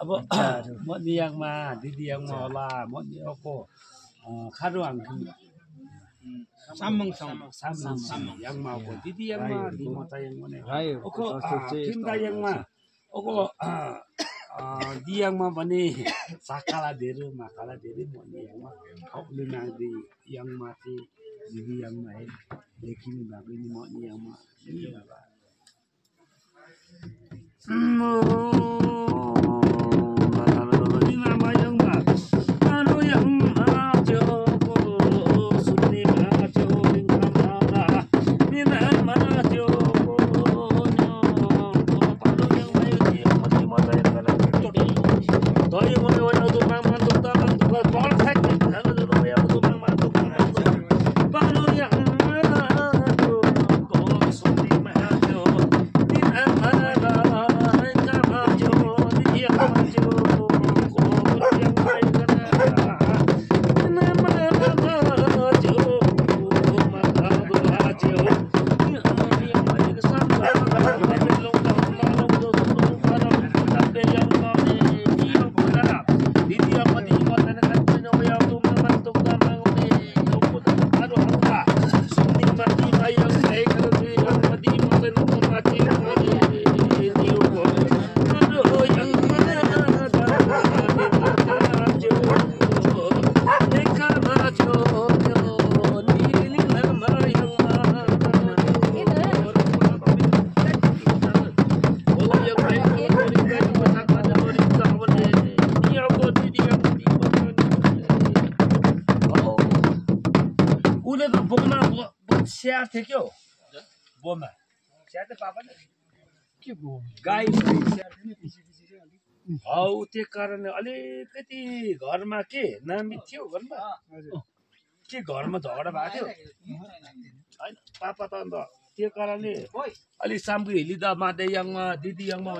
अब म नियाङमा दिदियाङमा होला म नियाको खारुवाङ samang yang mau ko didi yang ma di mata yang mana oko kimda yang ma oko di yang ma bani sakala deru makala deru mo ni yang ma okli na di yang ma ti didi yang ma lekin ba ni mo ni yang ma ni ba थे क्यों वो मैं शायद पापा ने के वो गाई हौ त्यो कारणले अलिकति घरमा के नामी थियो घरमा के घरमा झगडा भएको थियो हैन पापा त अन्त त्यो कारणले अलि सामग्री हिलिदा मादे याङमा दिदी याङमा